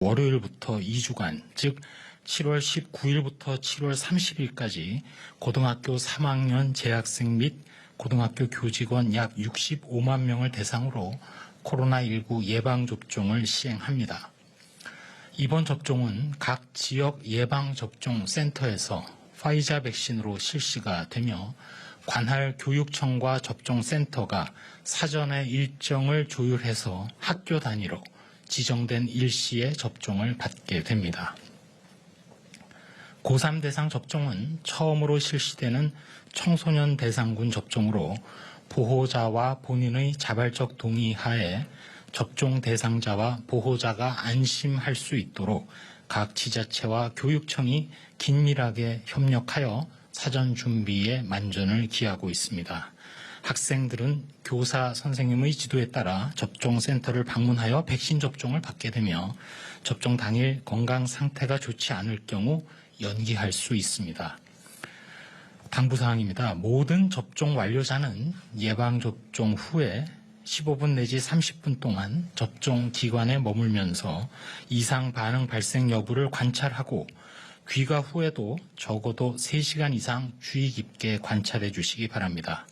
월요일부터 2주간, 즉 7월 19일부터 7월 30일까지 고등학교 3학년 재학생 및 고등학교 교직원 약 65만 명을 대상으로 코로나19 예방접종을 시행합니다. 이번 접종은 각 지역 예방접종센터에서 화이자 백신으로 실시가 되며 관할 교육청과 접종센터가 사전에 일정을 조율해서 학교 단위로 지정된 일시에 접종을 받게 됩니다. 고3 대상 접종은 처음으로 실시되는 청소년 대상군 접종으로 보호자와 본인의 자발적 동의 하에 접종 대상자와 보호자가 안심할 수 있도록 각 지자체와 교육청이 긴밀하게 협력하여 사전 준비에 만전을 기하고 있습니다. 학생들은 교사 선생님의 지도에 따라 접종센터를 방문하여 백신 접종을 받게 되며 접종 당일 건강 상태가 좋지 않을 경우 연기할 수 있습니다. 당부사항입니다. 모든 접종 완료자는 예방접종 후에 15분 내지 30분 동안 접종 기관에 머물면서 이상 반응 발생 여부를 관찰하고 귀가 후에도 적어도 3시간 이상 주의 깊게 관찰해 주시기 바랍니다.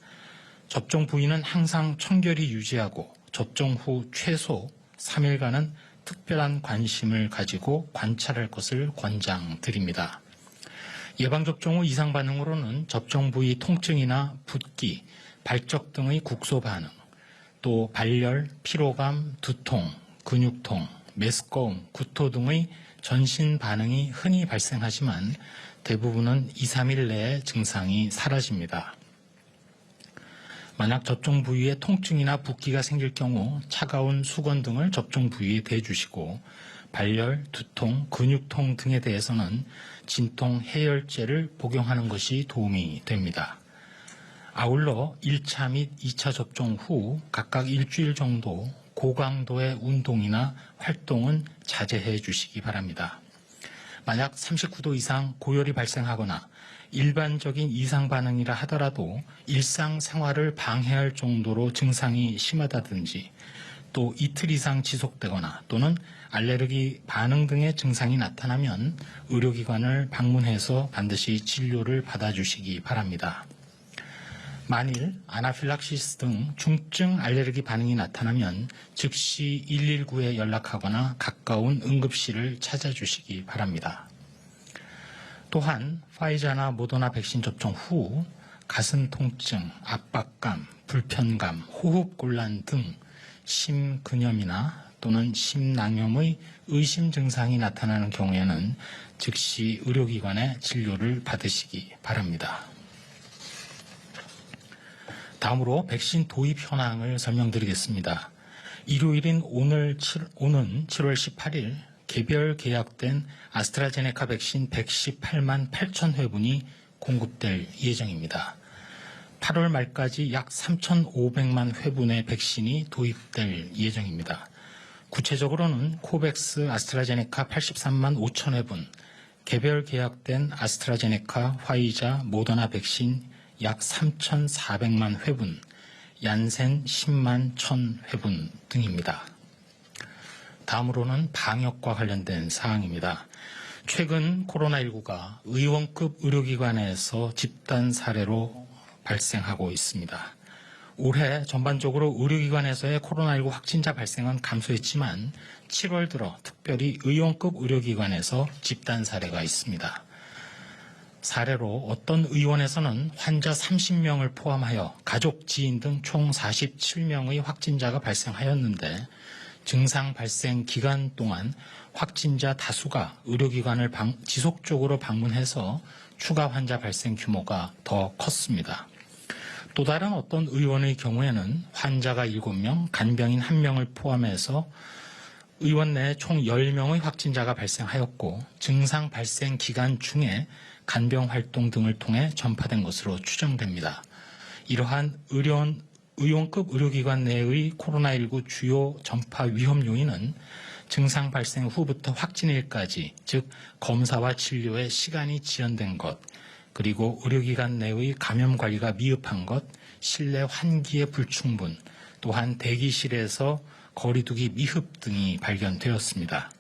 접종 부위는 항상 청결히 유지하고 접종 후 최소 3일간은 특별한 관심을 가지고 관찰할 것을 권장드립니다. 예방접종 후 이상 반응으로는 접종 부위 통증이나 붓기, 발적 등의 국소 반응, 또 발열, 피로감, 두통, 근육통, 메스꺼움, 구토 등의 전신 반응이 흔히 발생하지만 대부분은 2, 3일 내에 증상이 사라집니다. 만약 접종 부위에 통증이나 붓기가 생길 경우 차가운 수건 등을 접종 부위에 대주시고 발열, 두통, 근육통 등에 대해서는 진통 해열제를 복용하는 것이 도움이 됩니다. 아울러 1차 및 2차 접종 후 각각 일주일 정도 고강도의 운동이나 활동은 자제해 주시기 바랍니다. 만약 39도 이상 고열이 발생하거나 일반적인 이상 반응이라 하더라도 일상생활을 방해할 정도로 증상이 심하다든지 또 이틀 이상 지속되거나 또는 알레르기 반응 등의 증상이 나타나면 의료기관을 방문해서 반드시 진료를 받아주시기 바랍니다. 만일 아나필락시스 등 중증 알레르기 반응이 나타나면 즉시 119에 연락하거나 가까운 응급실을 찾아주시기 바랍니다. 또한 파이자나 모더나 백신 접종 후 가슴 통증, 압박감, 불편감, 호흡곤란 등 심근염이나 또는 심낭염의 의심 증상이 나타나는 경우에는 즉시 의료기관의 진료를 받으시기 바랍니다. 다음으로 백신 도입 현황을 설명드리겠습니다. 일요일인 오는 7월 18일 개별 계약된 아스트라제네카 백신 118만 8천 회분이 공급될 예정입니다. 8월 말까지 약 3,500만 회분의 백신이 도입될 예정입니다. 구체적으로는 코백스 아스트라제네카 83만 5천 회분, 개별 계약된 아스트라제네카, 화이자, 모더나 백신 약 3,400만 회분, 얀센 10만 1,000 회분 등입니다. 다음으로는 방역과 관련된 사항입니다. 최근 코로나19가 의원급 의료기관에서 집단 사례로 발생하고 있습니다. 올해 전반적으로 의료기관에서의 코로나19 확진자 발생은 감소했지만 7월 들어 특별히 의원급 의료기관에서 집단 사례가 있습니다. 사례로 어떤 의원에서는 환자 30명을 포함하여 가족, 지인 등 총 47명의 확진자가 발생하였는데 증상 발생 기간 동안 확진자 다수가 의료기관을 지속적으로 방문해서 추가 환자 발생 규모가 더 컸습니다. 또 다른 어떤 의원의 경우에는 환자가 7명, 간병인 1명을 포함해서 의원 내에 총 10명의 확진자가 발생하였고 증상 발생 기간 중에 간병 활동 등을 통해 전파된 것으로 추정됩니다. 이러한 의원급 의료기관 내의 코로나19 주요 전파 위험 요인은 증상 발생 후부터 확진일까지, 즉 검사와 진료에 시간이 지연된 것, 그리고 의료기관 내의 감염 관리가 미흡한 것, 실내 환기의 불충분, 또한 대기실에서 거리두기 미흡 등이 발견되었습니다.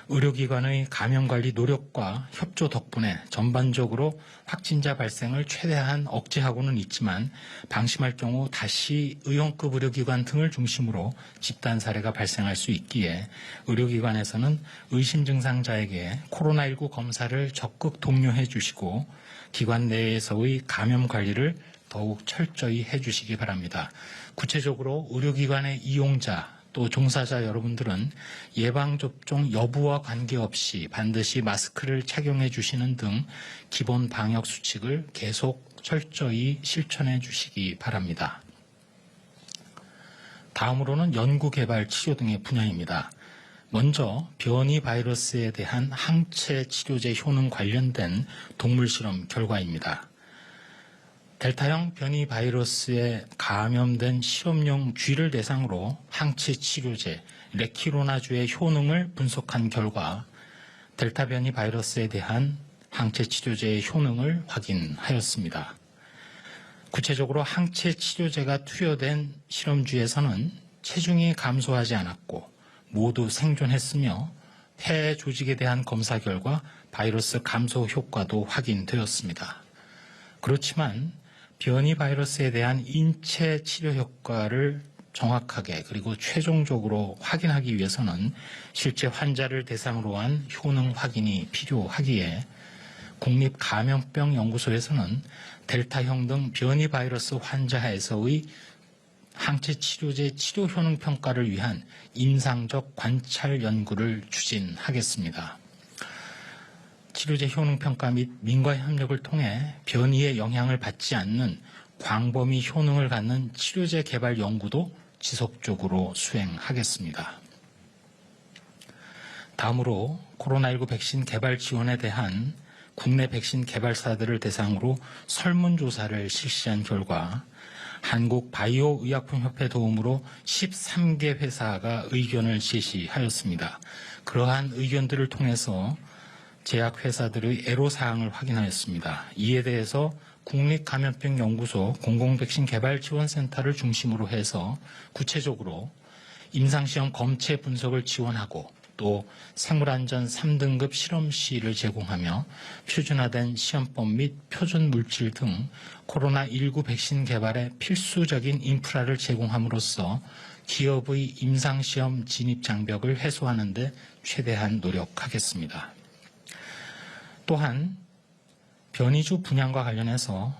의료기관의 감염관리 노력과 협조 덕분에 전반적으로 확진자 발생을 최대한 억제하고는 있지만 방심할 경우 다시 의원급 의료기관 등을 중심으로 집단 사례가 발생할 수 있기에 의료기관에서는 의심 증상자에게 코로나19 검사를 적극 독려해 주시고 기관 내에서의 감염 관리를 더욱 철저히 해 주시기 바랍니다. 구체적으로 의료기관의 이용자 또 종사자 여러분들은 예방접종 여부와 관계없이 반드시 마스크를 착용해 주시는 등 기본 방역 수칙을 계속 철저히 실천해 주시기 바랍니다. 다음으로는 연구개발 치료 등의 분야입니다. 먼저 변이 바이러스에 대한 항체 치료제 효능 관련된 동물 실험 결과입니다. 델타형 변이 바이러스에 감염된 실험용 쥐를 대상으로 항체 치료제 레키로나주의 효능을 분석한 결과 델타 변이 바이러스에 대한 항체 치료제의 효능을 확인하였습니다. 구체적으로 항체 치료제가 투여된 실험쥐에서는 체중이 감소하지 않았고 모두 생존했으며 폐 조직에 대한 검사 결과 바이러스 감소 효과도 확인되었습니다. 그렇지만 변이 바이러스에 대한 인체 치료 효과를 정확하게 그리고 최종적으로 확인하기 위해서는 실제 환자를 대상으로 한 효능 확인이 필요하기에 국립감염병연구소에서는 델타형 등 변이 바이러스 환자에서의 항체 치료제 치료 효능 평가를 위한 임상적 관찰 연구를 추진하겠습니다. 치료제 효능 평가 및 민과 협력을 통해 변이의 영향을 받지 않는 광범위 효능을 갖는 치료제 개발 연구도 지속적으로 수행하겠습니다. 다음으로 코로나19 백신 개발 지원에 대한 국내 백신 개발사들을 대상으로 설문조사를 실시한 결과 한국바이오의약품협회 도움으로 13개 회사가 의견을 제시하였습니다. 그러한 의견들을 통해서 제약회사들의 애로사항을 확인하였습니다. 이에 대해서 국립감염병연구소 공공백신 개발지원센터를 중심으로 해서 구체적으로 임상시험 검체 분석을 지원하고 또 생물안전 3등급 실험실을 제공하며 표준화된 시험법 및 표준 물질 등 코로나19 백신 개발에 필수적인 인프라를 제공함으로써 기업의 임상시험 진입 장벽을 해소하는 데 최대한 노력하겠습니다. 또한 변이주 분양과 관련해서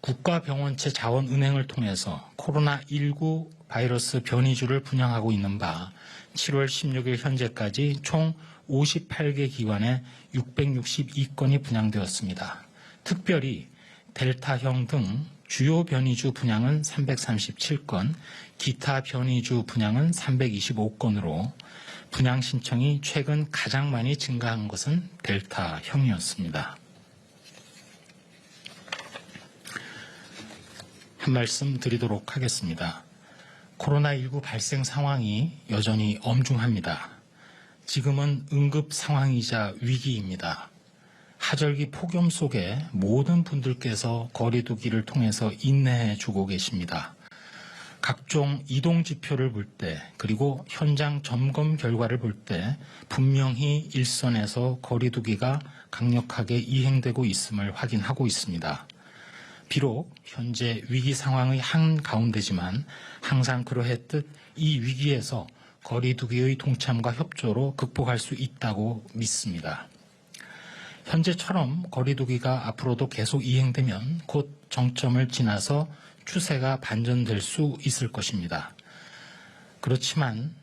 국가병원체 자원은행을 통해서 코로나19 바이러스 변이주를 분양하고 있는 바 7월 16일 현재까지 총 58개 기관에 662건이 분양되었습니다. 특별히 델타형 등 주요 변이주 분양은 337건, 기타 변이주 분양은 325건으로 분양 신청이 최근 가장 많이 증가한 것은 델타형이었습니다. 한 말씀 드리도록 하겠습니다. 코로나19 발생 상황이 여전히 엄중합니다. 지금은 응급 상황이자 위기입니다. 하절기 폭염 속에 모든 분들께서 거리 두기를 통해서 인내해 주고 계십니다. 각종 이동 지표를 볼 때 그리고 현장 점검 결과를 볼 때 분명히 일선에서 거리 두기가 강력하게 이행되고 있음을 확인하고 있습니다. 비록 현재 위기 상황의 한가운데지만 항상 그러했듯 이 위기에서 거리 두기의 동참과 협조로 극복할 수 있다고 믿습니다. 현재처럼 거리 두기가 앞으로도 계속 이행되면 곧 정점을 지나서 추세가 반전될 수 있을 것입니다. 그렇지만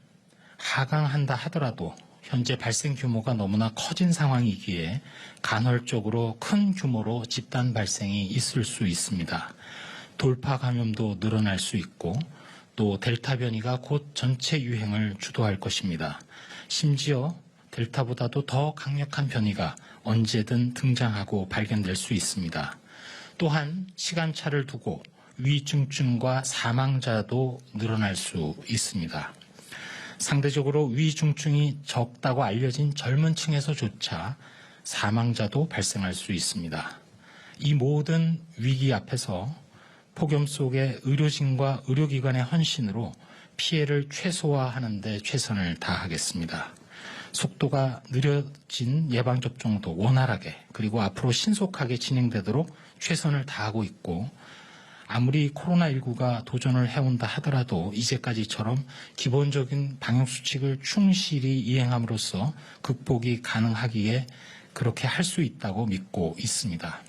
하강한다 하더라도 현재 발생 규모가 너무나 커진 상황이기에 간헐적으로 큰 규모로 집단 발생이 있을 수 있습니다. 돌파 감염도 늘어날 수 있고 또 델타 변이가 곧 전체 유행을 주도할 것입니다. 심지어 델타보다도 더 강력한 변이가 언제든 등장하고 발견될 수 있습니다. 또한 시간차를 두고 위중증과 사망자도 늘어날 수 있습니다. 상대적으로 위중증이 적다고 알려진 젊은 층에서조차 사망자도 발생할 수 있습니다. 이 모든 위기 앞에서 폭염 속의 의료진과 의료기관의 헌신으로 피해를 최소화하는 데 최선을 다하겠습니다. 속도가 느려진 예방접종도 원활하게 그리고 앞으로 신속하게 진행되도록 최선을 다하고 있고 아무리 코로나19가 도전을 해온다 하더라도 이제까지처럼 기본적인 방역수칙을 충실히 이행함으로써 극복이 가능하기에 그렇게 할 수 있다고 믿고 있습니다.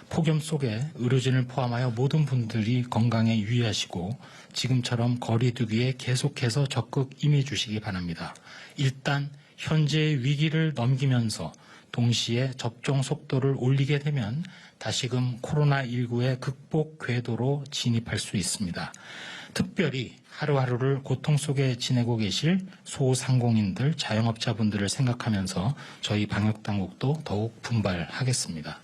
폭염 속에 의료진을 포함하여 모든 분들이 건강에 유의하시고 지금처럼 거리 두기에 계속해서 적극 임해 주시기 바랍니다. 일단 현재의 위기를 넘기면서 동시에 접종 속도를 올리게 되면 다시금 코로나19의 극복 궤도로 진입할 수 있습니다. 특별히 하루하루를 고통 속에 지내고 계실 소상공인들, 자영업자분들을 생각하면서 저희 방역당국도 더욱 분발하겠습니다.